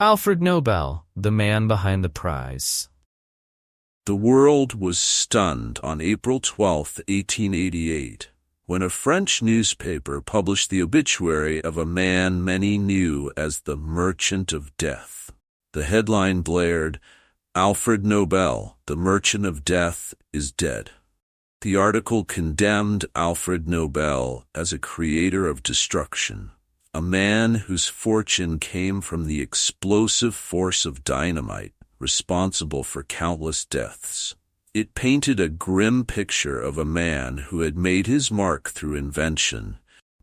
Alfred Nobel, the man behind the prize. The world was stunned on April 12, 1888, when a French newspaper published the obituary of a man many knew as the Merchant of Death. The headline blared, "Alfred Nobel, the Merchant of Death, is dead." The article condemned Alfred Nobel as a creator of destruction, a man whose fortune came from the explosive force of dynamite, responsible for countless deaths. It painted a grim picture of a man who had made his mark through invention,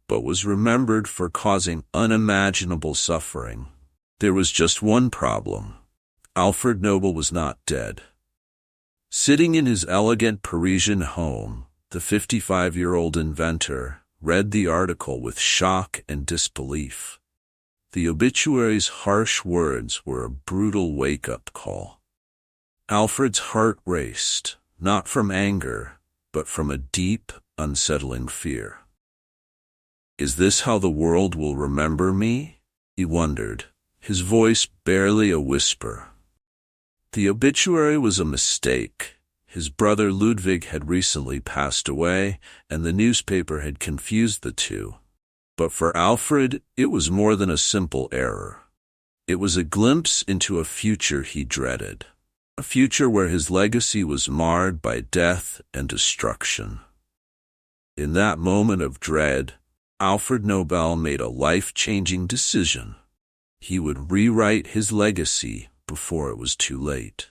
but was remembered for causing unimaginable suffering. There was just one problem. Alfred Nobel was not dead. Sitting in his elegant Parisian home, the 55-year-old inventor read the article with shock and disbelief. The obituary's harsh words were a brutal wake-up call. Alfred's heart raced, not from anger, but from a deep, unsettling fear. "Is this how the world will remember me?" he wondered, his voice barely a whisper. The obituary was a mistake. His brother Ludwig had recently passed away, and the newspaper had confused the two. But for Alfred, it was more than a simple error. It was a glimpse into a future he dreaded, a future where his legacy was marred by death and destruction. In that moment of dread, Alfred Nobel made a life-changing decision. He would rewrite his legacy before it was too late.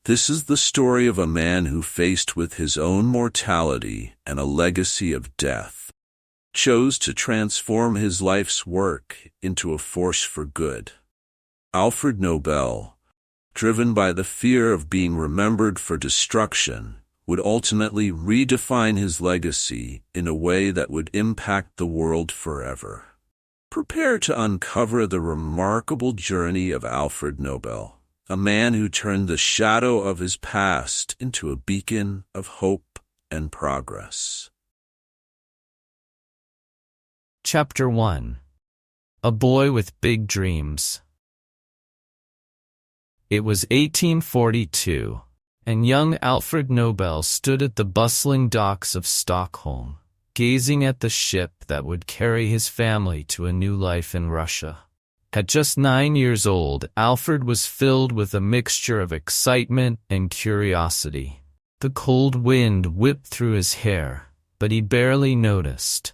This is the story of a man who, faced with his own mortality and a legacy of death, chose to transform his life's work into a force for good. Alfred Nobel, driven by the fear of being remembered for destruction, would ultimately redefine his legacy in a way that would impact the world forever. Prepare to uncover the remarkable journey of Alfred Nobel, a man who turned the shadow of his past into a beacon of hope and progress. Chapter 1. A Boy with Big Dreams. It was 1842, and young Alfred Nobel stood at the bustling docks of Stockholm, gazing at the ship that would carry his family to a new life in Russia. At just 9 years old, Alfred was filled with a mixture of excitement and curiosity. The cold wind whipped through his hair, but he barely noticed.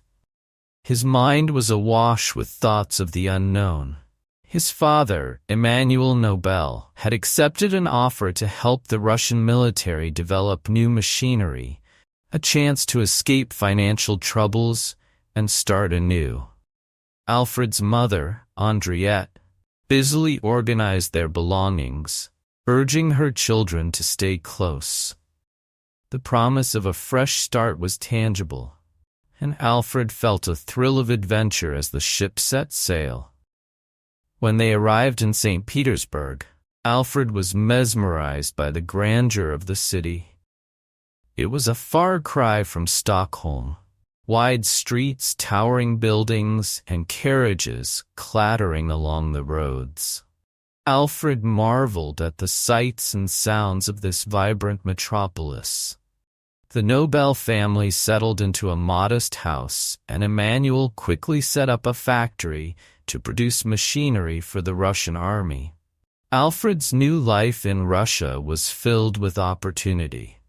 His mind was awash with thoughts of the unknown. His father, Emanuel Nobel, had accepted an offer to help the Russian military develop new machinery, a chance to escape financial troubles and start anew. Alfred's mother, Henriette, busily organized their belongings, urging her children to stay close. The promise of a fresh start was tangible, and Alfred felt a thrill of adventure as the ship set sail. When they arrived in St. Petersburg, Alfred was mesmerized by the grandeur of the city. It was a far cry from Stockholm. Wide streets, towering buildings, and carriages clattering along the roads. Alfred marveled at the sights and sounds of this vibrant metropolis. The Nobel family settled into a modest house, and Emanuel quickly set up a factory to produce machinery for the Russian army. Alfred's new life in Russia was filled with opportunity.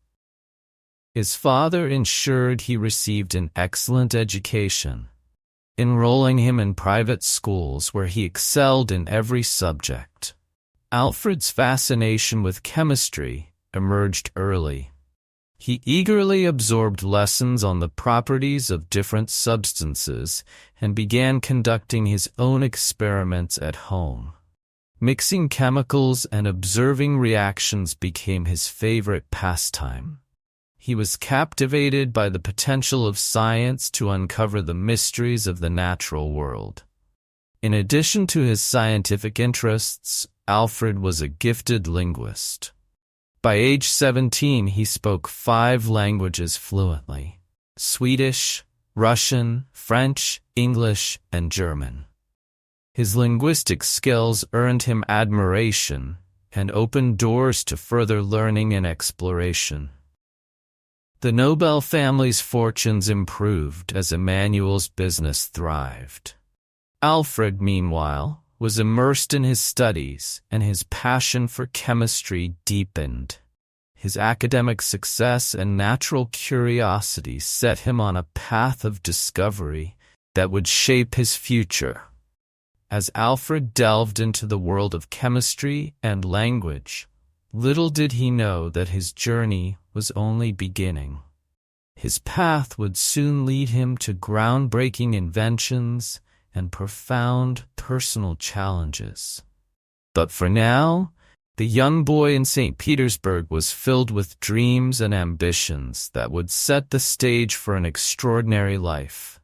His father ensured he received an excellent education, enrolling him in private schools where he excelled in every subject. Alfred's fascination with chemistry emerged early. He eagerly absorbed lessons on the properties of different substances and began conducting his own experiments at home. Mixing chemicals and observing reactions became his favorite pastime. He was captivated by the potential of science to uncover the mysteries of the natural world. In addition to his scientific interests, Alfred was a gifted linguist. By age 17, he spoke 5 languages fluently: Swedish, Russian, French, English, and German. His linguistic skills earned him admiration and opened doors to further learning and exploration. The Nobel family's fortunes improved as Emmanuel's business thrived. Alfred, meanwhile, was immersed in his studies, and his passion for chemistry deepened. His academic success and natural curiosity set him on a path of discovery that would shape his future. As Alfred delved into the world of chemistry and language, little did he know that his journey was only beginning. His path would soon lead him to groundbreaking inventions and profound personal challenges. But for now, the young boy in St. Petersburg was filled with dreams and ambitions that would set the stage for an extraordinary life.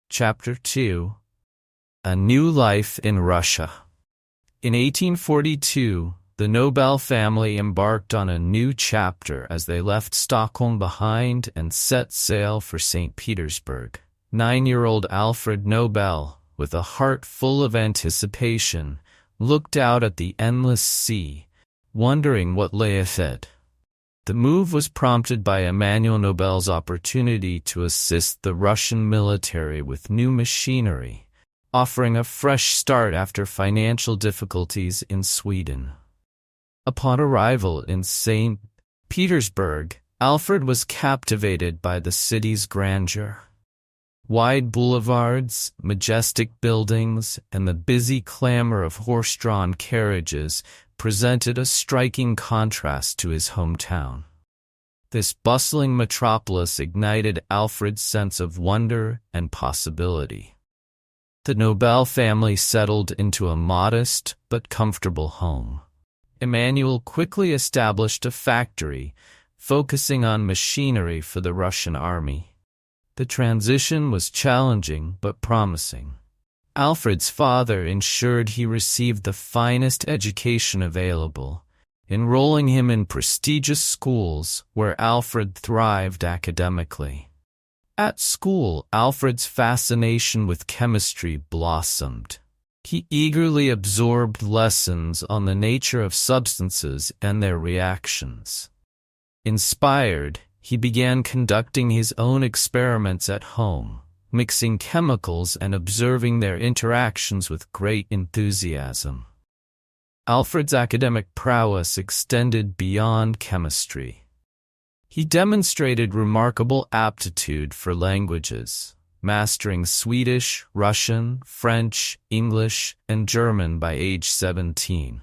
Chapter 2: A New Life in Russia. In 1842, the Nobel family embarked on a new chapter as they left Stockholm behind and set sail for St. Petersburg. 9-year-old Alfred Nobel, with a heart full of anticipation, looked out at the endless sea, wondering what lay ahead. The move was prompted by Emmanuel Nobel's opportunity to assist the Russian military with new machinery, offering a fresh start after financial difficulties in Sweden. Upon arrival in St. Petersburg, Alfred was captivated by the city's grandeur. Wide boulevards, majestic buildings, and the busy clamor of horse-drawn carriages presented a striking contrast to his hometown. This bustling metropolis ignited Alfred's sense of wonder and possibility. The Nobel family settled into a modest but comfortable home. Emmanuel quickly established a factory, focusing on machinery for the Russian army. The transition was challenging but promising. Alfred's father ensured he received the finest education available, enrolling him in prestigious schools where Alfred thrived academically. At school, Alfred's fascination with chemistry blossomed. He eagerly absorbed lessons on the nature of substances and their reactions. Inspired, he began conducting his own experiments at home, mixing chemicals and observing their interactions with great enthusiasm. Alfred's academic prowess extended beyond chemistry. He demonstrated remarkable aptitude for languages, mastering Swedish, Russian, French, English, and German by age 17.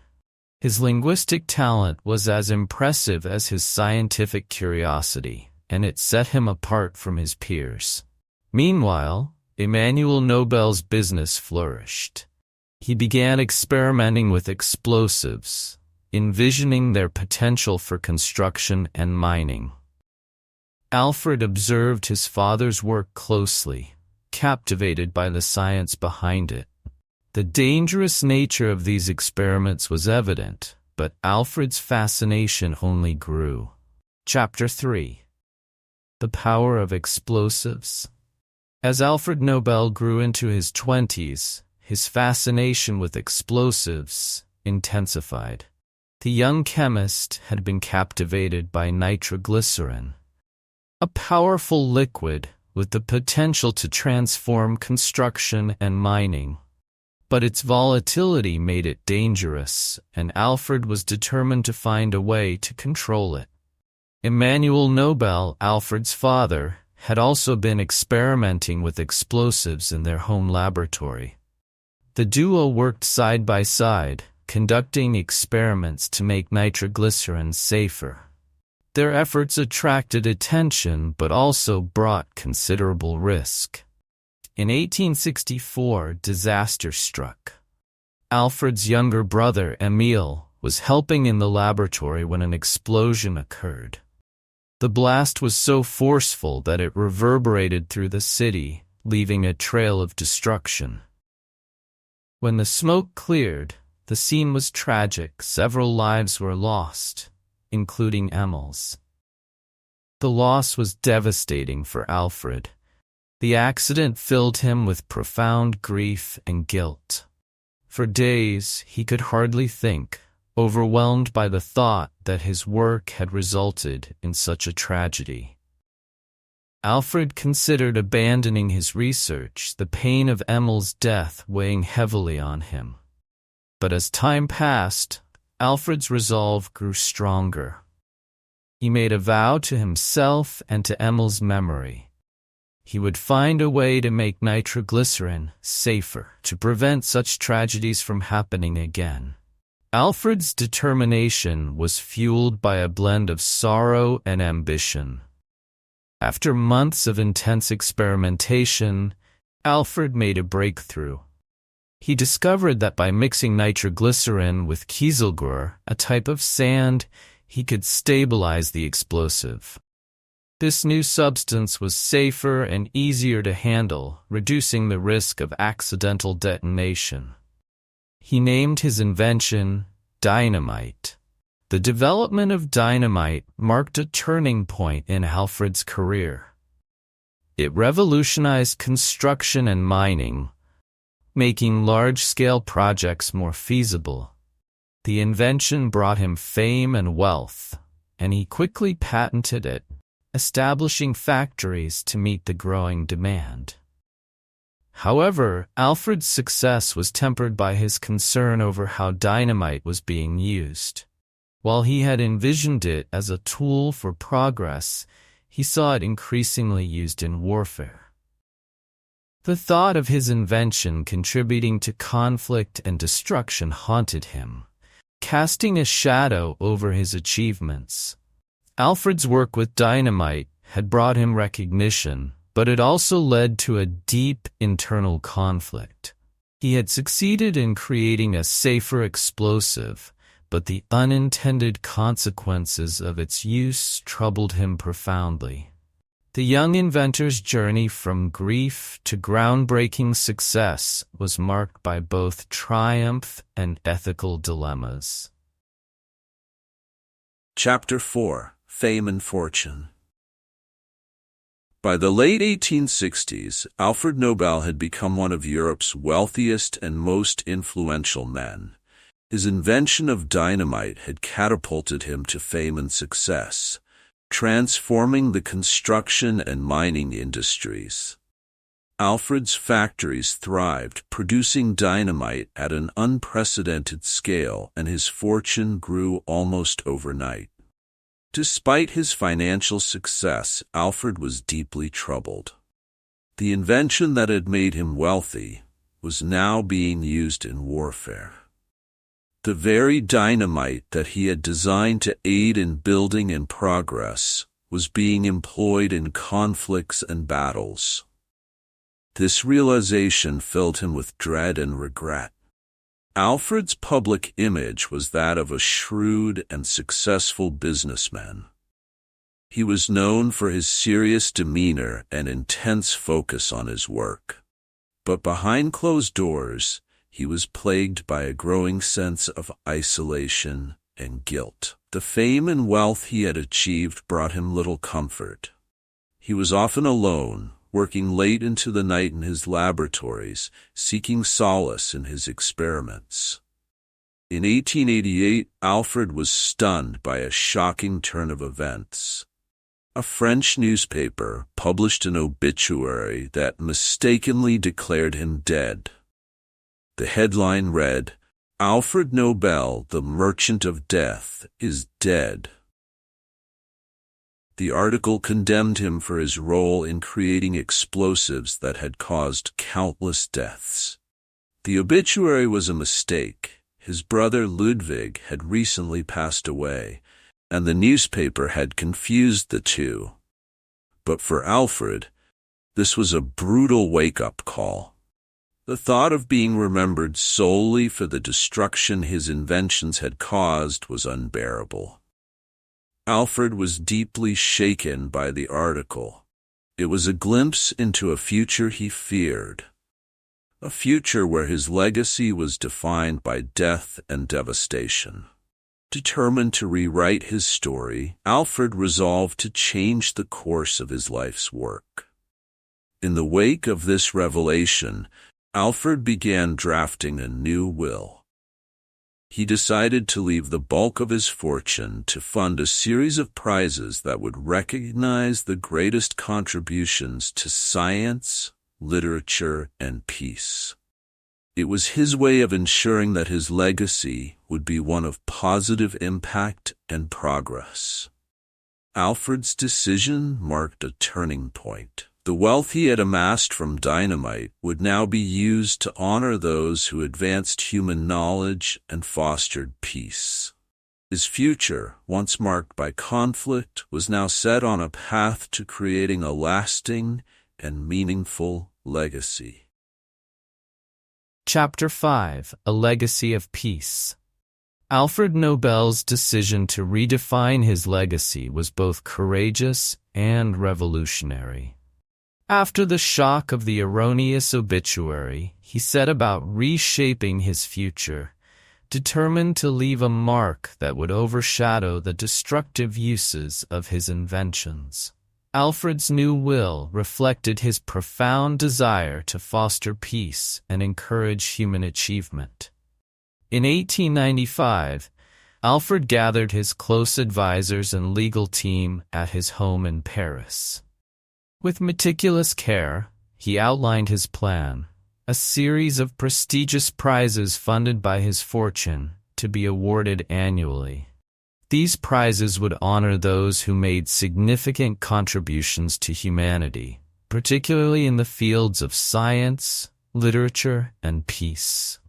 His linguistic talent was as impressive as his scientific curiosity, and it set him apart from his peers. Meanwhile, Emmanuel Nobel's business flourished. He began experimenting with explosives, envisioning their potential for construction and mining. Alfred observed his father's work closely, captivated by the science behind it. The dangerous nature of these experiments was evident, but Alfred's fascination only grew. Chapter 3: The Power of Explosives. As Alfred Nobel grew into his 20s, his fascination with explosives intensified. The young chemist had been captivated by nitroglycerin, a powerful liquid with the potential to transform construction and mining. But its volatility made it dangerous, and Alfred was determined to find a way to control it. Emmanuel Nobel, Alfred's father, had also been experimenting with explosives in their home laboratory. The duo worked side by side, conducting experiments to make nitroglycerin safer. Their efforts attracted attention but also brought considerable risk. In 1864, disaster struck. Alfred's younger brother, Emil, was helping in the laboratory when an explosion occurred. The blast was so forceful that it reverberated through the city, leaving a trail of destruction. When the smoke cleared, the scene was tragic. Several lives were lost, including Emil's. The loss was devastating for Alfred. The accident filled him with profound grief and guilt. For days, he could hardly think, overwhelmed by the thought that his work had resulted in such a tragedy. Alfred considered abandoning his research, the pain of Emil's death weighing heavily on him. But as time passed, Alfred's resolve grew stronger. He made a vow to himself and to Emil's memory. He would find a way to make nitroglycerin safer, to prevent such tragedies from happening again. Alfred's determination was fueled by a blend of sorrow and ambition. After months of intense experimentation, Alfred made a breakthrough. He discovered that by mixing nitroglycerin with kieselguhr, a type of sand, he could stabilize the explosive. This new substance was safer and easier to handle, reducing the risk of accidental detonation. He named his invention Dynamite. The development of dynamite marked a turning point in Alfred's career. It revolutionized construction and mining, making large-scale projects more feasible. The invention brought him fame and wealth, and he quickly patented it, establishing factories to meet the growing demand. However, Alfred's success was tempered by his concern over how dynamite was being used. While he had envisioned it as a tool for progress, he saw it increasingly used in warfare. The thought of his invention contributing to conflict and destruction haunted him, casting a shadow over his achievements. Alfred's work with dynamite had brought him recognition, but it also led to a deep internal conflict. He had succeeded in creating a safer explosive, but the unintended consequences of its use troubled him profoundly. The young inventor's journey from grief to groundbreaking success was marked by both triumph and ethical dilemmas. Chapter 4: Fame and Fortune. By the late 1860s, Alfred Nobel had become one of Europe's wealthiest and most influential men. His invention of dynamite had catapulted him to fame and success, transforming the construction and mining industries. Alfred's factories thrived, producing dynamite at an unprecedented scale, and his fortune grew almost overnight. Despite his financial success, Alfred was deeply troubled. The invention that had made him wealthy was now being used in warfare. The very dynamite that he had designed to aid in building and progress was being employed in conflicts and battles. This realization filled him with dread and regret. Alfred's public image was that of a shrewd and successful businessman. He was known for his serious demeanor and intense focus on his work. But behind closed doors, he was plagued by a growing sense of isolation and guilt. The fame and wealth he had achieved brought him little comfort. He was often alone, working late into the night in his laboratories, seeking solace in his experiments. In 1888, Alfred was stunned by a shocking turn of events. A French newspaper published an obituary that mistakenly declared him dead. The headline read, "Alfred Nobel, the Merchant of Death, is dead." The article condemned him for his role in creating explosives that had caused countless deaths. The obituary was a mistake. His brother Ludwig had recently passed away, and the newspaper had confused the two. But for Alfred, this was a brutal wake-up call. The thought of being remembered solely for the destruction his inventions had caused was unbearable. Alfred was deeply shaken by the article. It was a glimpse into a future he feared, a future where his legacy was defined by death and devastation. Determined to rewrite his story, Alfred resolved to change the course of his life's work. In the wake of this revelation, Alfred began drafting a new will. He decided to leave the bulk of his fortune to fund a series of prizes that would recognize the greatest contributions to science, literature, and peace. It was his way of ensuring that his legacy would be one of positive impact and progress. Alfred's decision marked a turning point. The wealth he had amassed from dynamite would now be used to honor those who advanced human knowledge and fostered peace. His future, once marked by conflict, was now set on a path to creating a lasting and meaningful legacy. Chapter 5: A Legacy of Peace. Alfred Nobel's decision to redefine his legacy was both courageous and revolutionary. After the shock of the erroneous obituary, he set about reshaping his future, determined to leave a mark that would overshadow the destructive uses of his inventions. Alfred's new will reflected his profound desire to foster peace and encourage human achievement. In 1895, Alfred gathered his close advisors and legal team at his home in Paris. With meticulous care, he outlined his plan, a series of prestigious prizes funded by his fortune to be awarded annually. These prizes would honor those who made significant contributions to humanity, particularly in the fields of science, literature, and peace.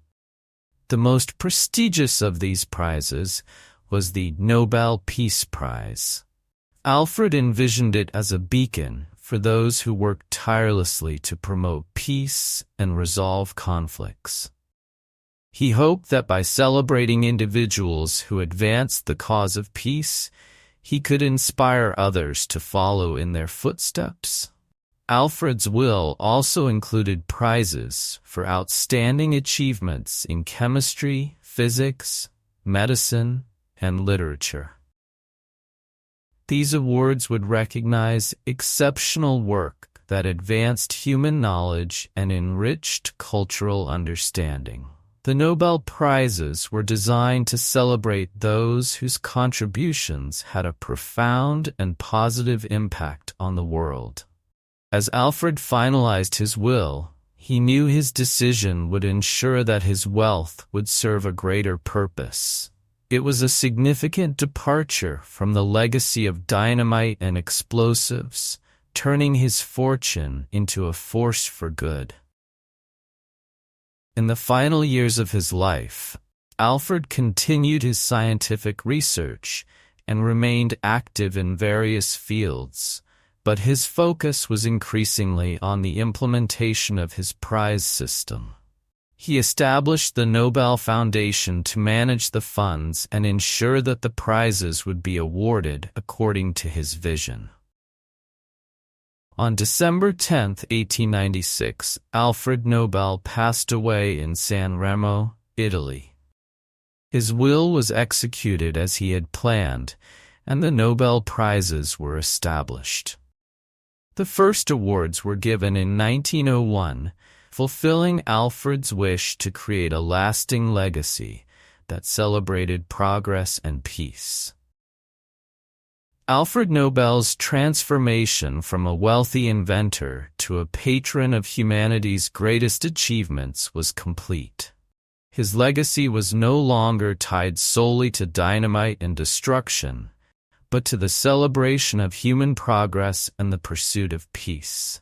The most prestigious of these prizes was the Nobel Peace Prize. Alfred envisioned it as a beacon for those who worked tirelessly to promote peace and resolve conflicts. He hoped that by celebrating individuals who advanced the cause of peace, he could inspire others to follow in their footsteps. Alfred's will also included prizes for outstanding achievements in chemistry, physics, medicine, and literature. These awards would recognize exceptional work that advanced human knowledge and enriched cultural understanding. The Nobel Prizes were designed to celebrate those whose contributions had a profound and positive impact on the world. As Alfred finalized his will, he knew his decision would ensure that his wealth would serve a greater purpose. It was a significant departure from the legacy of dynamite and explosives, turning his fortune into a force for good. In the final years of his life, Alfred continued his scientific research and remained active in various fields, but his focus was increasingly on the implementation of his prize system. He established the Nobel Foundation to manage the funds and ensure that the prizes would be awarded according to his vision. On December 10, 1896, Alfred Nobel passed away in San Remo, Italy. His will was executed as he had planned, and the Nobel Prizes were established. The first awards were given in 1901, fulfilling Alfred's wish to create a lasting legacy that celebrated progress and peace. Alfred Nobel's transformation from a wealthy inventor to a patron of humanity's greatest achievements was complete. His legacy was no longer tied solely to dynamite and destruction, but to the celebration of human progress and the pursuit of peace.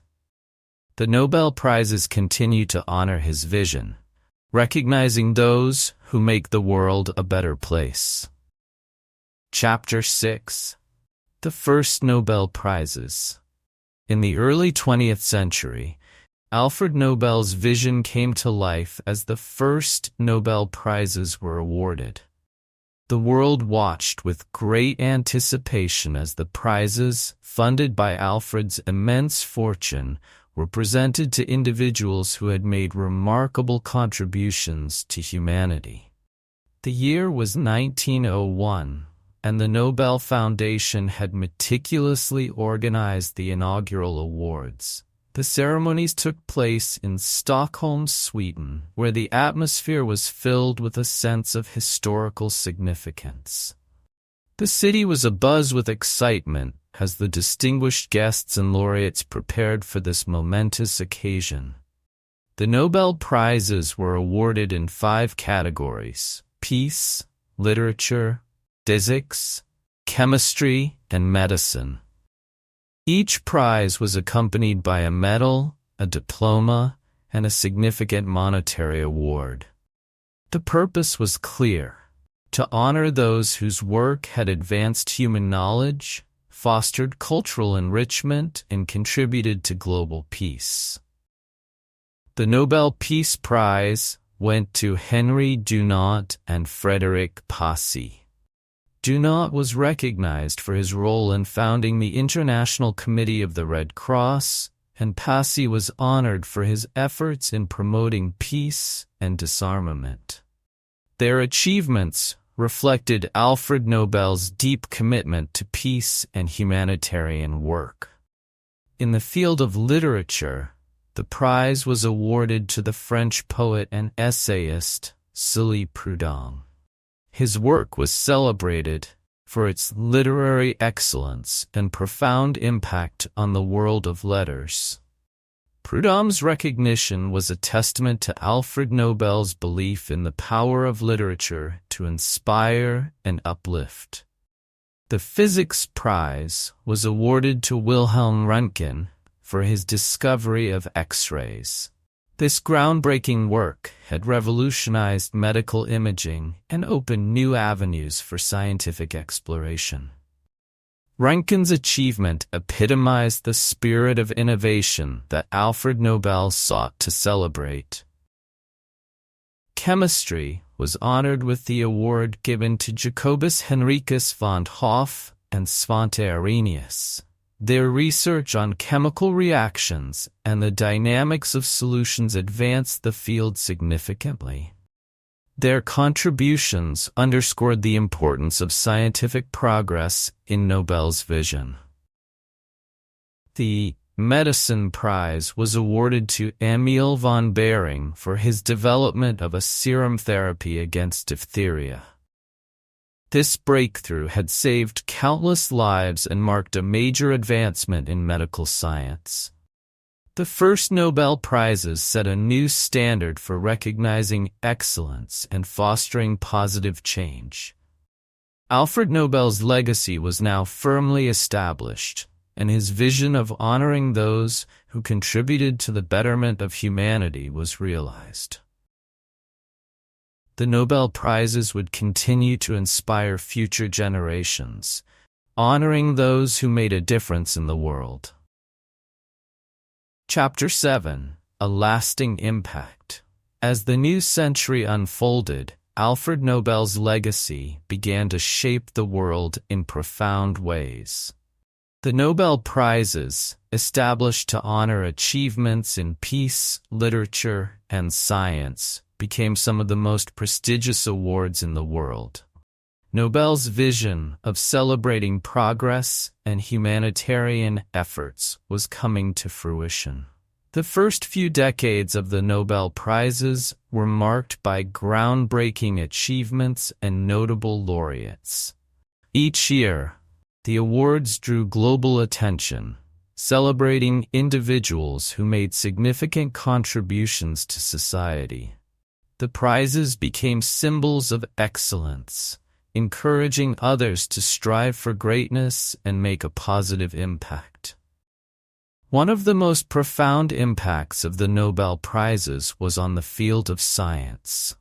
The Nobel Prizes continue to honor his vision, recognizing those who make the world a better place. Chapter 6: The First Nobel Prizes. In the early 20th century, Alfred Nobel's vision came to life as the first Nobel Prizes were awarded. The world watched with great anticipation as the prizes, funded by Alfred's immense fortune, were presented to individuals who had made remarkable contributions to humanity. The year was 1901, and the Nobel Foundation had meticulously organized the inaugural awards. The ceremonies took place in Stockholm, Sweden, where the atmosphere was filled with a sense of historical significance. The city was abuzz with excitement as the distinguished guests and laureates prepared for this momentous occasion. The Nobel Prizes were awarded in 5 categories: peace, literature, physics, chemistry, and medicine. Each prize was accompanied by a medal, a diploma, and a significant monetary award. The purpose was clear: to honor those whose work had advanced human knowledge, fostered cultural enrichment, and contributed to global peace. The Nobel Peace Prize went to Henry Dunant and Frederick Passy. Dunant was recognized for his role in founding the International Committee of the Red Cross, and Passy was honored for his efforts in promoting peace and disarmament. Their achievements reflected Alfred Nobel's deep commitment to peace and humanitarian work. In the field of literature, the prize was awarded to the French poet and essayist Sully Prudhomme. His work was celebrated for its literary excellence and profound impact on the world of letters. Prudhomme's recognition was a testament to Alfred Nobel's belief in the power of literature to inspire and uplift. The Physics Prize was awarded to Wilhelm Röntgen for his discovery of X-rays. This groundbreaking work had revolutionized medical imaging and opened new avenues for scientific exploration. Röntgen's achievement epitomized the spirit of innovation that Alfred Nobel sought to celebrate. Chemistry was honored with the award given to Jacobus Henricus von Hoff and Svante Arrhenius. Their research on chemical reactions and the dynamics of solutions advanced the field significantly. Their contributions underscored the importance of scientific progress in Nobel's vision. The Medicine Prize was awarded to Emil von Behring for his development of a serum therapy against diphtheria. This breakthrough had saved countless lives and marked a major advancement in medical science. The first Nobel Prizes set a new standard for recognizing excellence and fostering positive change. Alfred Nobel's legacy was now firmly established, and his vision of honoring those who contributed to the betterment of humanity was realized. The Nobel Prizes would continue to inspire future generations, honoring those who made a difference in the world. Chapter 7: A Lasting Impact. As the new century unfolded, Alfred Nobel's legacy began to shape the world in profound ways. The Nobel Prizes, established to honor achievements in peace, literature, and science, became some of the most prestigious awards in the world. Nobel's vision of celebrating progress and humanitarian efforts was coming to fruition. The first few decades of the Nobel Prizes were marked by groundbreaking achievements and notable laureates. Each year, the awards drew global attention, celebrating individuals who made significant contributions to society. The prizes became symbols of excellence, encouraging others to strive for greatness and make a positive impact. One of the most profound impacts of the Nobel Prizes was on the field of science.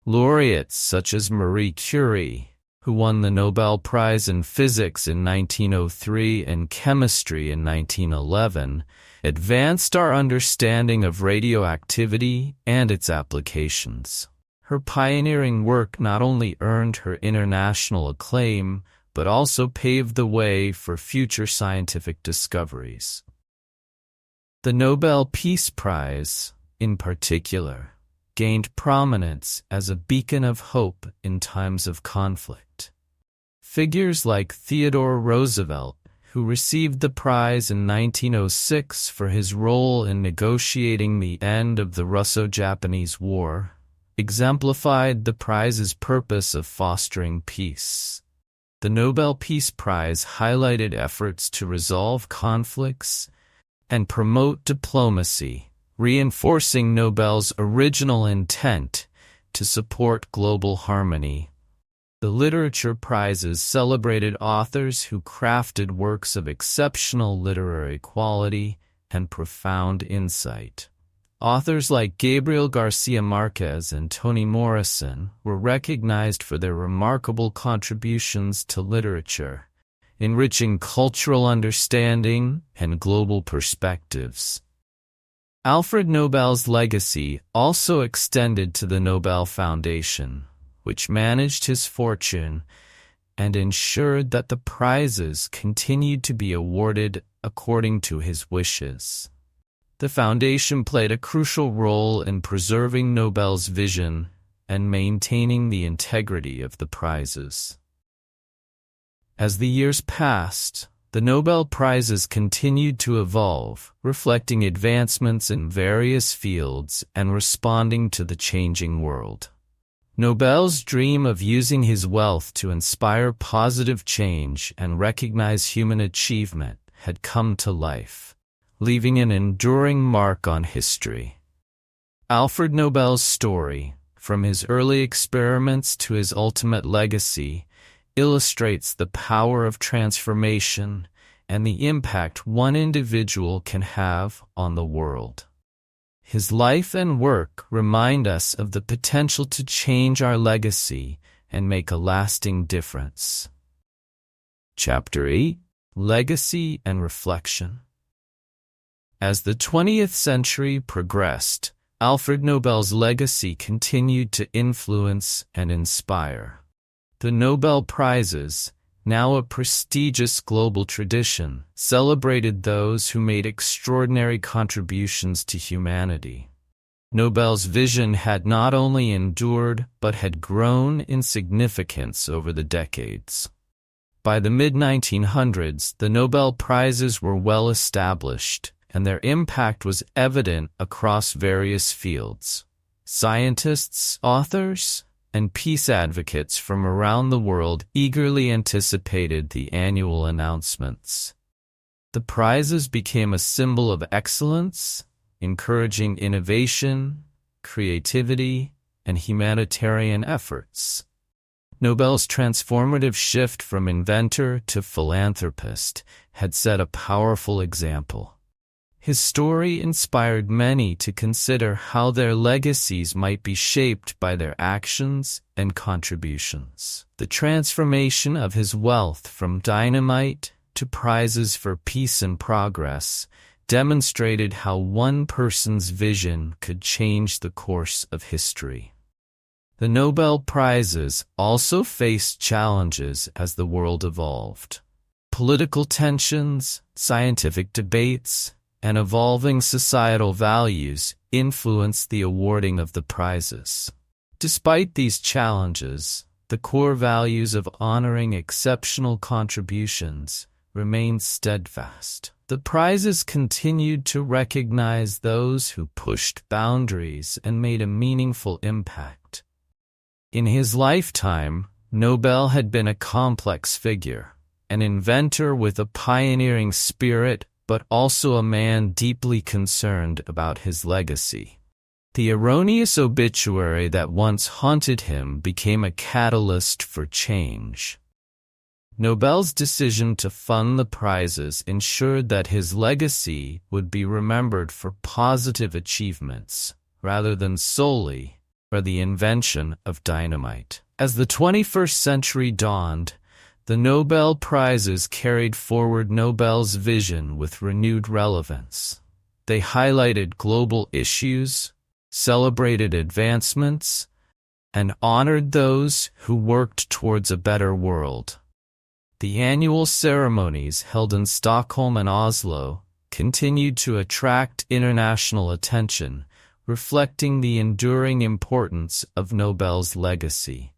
Laureates such as Marie Curie, who won the Nobel Prize in Physics in 1903 and Chemistry in 1911, advanced our understanding of radioactivity and its applications. Her pioneering work not only earned her international acclaim, but also paved the way for future scientific discoveries. The Nobel Peace Prize, in particular, gained prominence as a beacon of hope in times of conflict. Figures like Theodore Roosevelt, who received the prize in 1906 for his role in negotiating the end of the Russo-Japanese War, exemplified the prize's purpose of fostering peace. The Nobel Peace Prize highlighted efforts to resolve conflicts and promote diplomacy, reinforcing Nobel's original intent to support global harmony. The literature prizes celebrated authors who crafted works of exceptional literary quality and profound insight. Authors like Gabriel Garcia Marquez and Toni Morrison were recognized for their remarkable contributions to literature, enriching cultural understanding and global perspectives. Alfred Nobel's legacy also extended to the Nobel Foundation, which managed his fortune and ensured that the prizes continued to be awarded according to his wishes. The foundation played a crucial role in preserving Nobel's vision and maintaining the integrity of the prizes. As the years passed, the Nobel Prizes continued to evolve, reflecting advancements in various fields and responding to the changing world. Nobel's dream of using his wealth to inspire positive change and recognize human achievement had come to life, leaving an enduring mark on history. Alfred Nobel's story, from his early experiments to his ultimate legacy, illustrates the power of transformation and the impact one individual can have on the world. His life and work remind us of the potential to change our legacy and make a lasting difference. Chapter 8: Legacy and Reflection. As the 20th century progressed, Alfred Nobel's legacy continued to influence and inspire. The Nobel Prizes, now a prestigious global tradition, celebrated those who made extraordinary contributions to humanity. Nobel's vision had not only endured but had grown in significance over the decades. By the mid-1900s, the Nobel Prizes were well established, and their impact was evident across various fields. Scientists, authors, and peace advocates from around the world eagerly anticipated the annual announcements. The prizes became a symbol of excellence, encouraging innovation, creativity, and humanitarian efforts. Nobel's transformative shift from inventor to philanthropist had set a powerful example. His story inspired many to consider how their legacies might be shaped by their actions and contributions. The transformation of his wealth from dynamite to prizes for peace and progress demonstrated how one person's vision could change the course of history. The Nobel Prizes also faced challenges as the world evolved. Political tensions, scientific debates, and evolving societal values influenced the awarding of the prizes. Despite these challenges, the core values of honoring exceptional contributions remained steadfast. The prizes continued to recognize those who pushed boundaries and made a meaningful impact. In his lifetime, Nobel had been a complex figure, an inventor with a pioneering spirit, but also a man deeply concerned about his legacy. The erroneous obituary that once haunted him became a catalyst for change. Nobel's decision to fund the prizes ensured that his legacy would be remembered for positive achievements, rather than solely for the invention of dynamite. As the 21st century dawned, the Nobel Prizes carried forward Nobel's vision with renewed relevance. They highlighted global issues, celebrated advancements, and honored those who worked towards a better world. The annual ceremonies held in Stockholm and Oslo continued to attract international attention, reflecting the enduring importance of Nobel's legacy.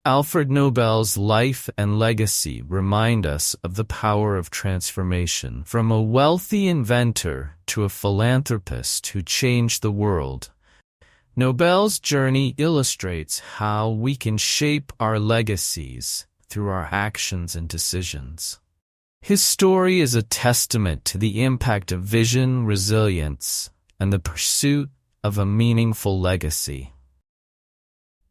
Alfred Nobel's life and legacy remind us of the power of transformation, from a wealthy inventor to a philanthropist who changed the world. Nobel's journey illustrates how we can shape our legacies through our actions and decisions. His story is a testament to the impact of vision, resilience, and the pursuit of a meaningful legacy.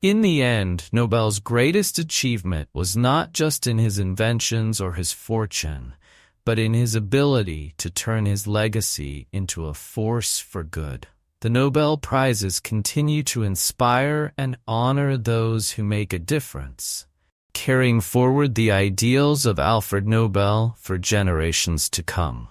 In the end, Nobel's greatest achievement was not just in his inventions or his fortune, but in his ability to turn his legacy into a force for good. The Nobel Prizes continue to inspire and honor those who make a difference, carrying forward the ideals of Alfred Nobel for generations to come.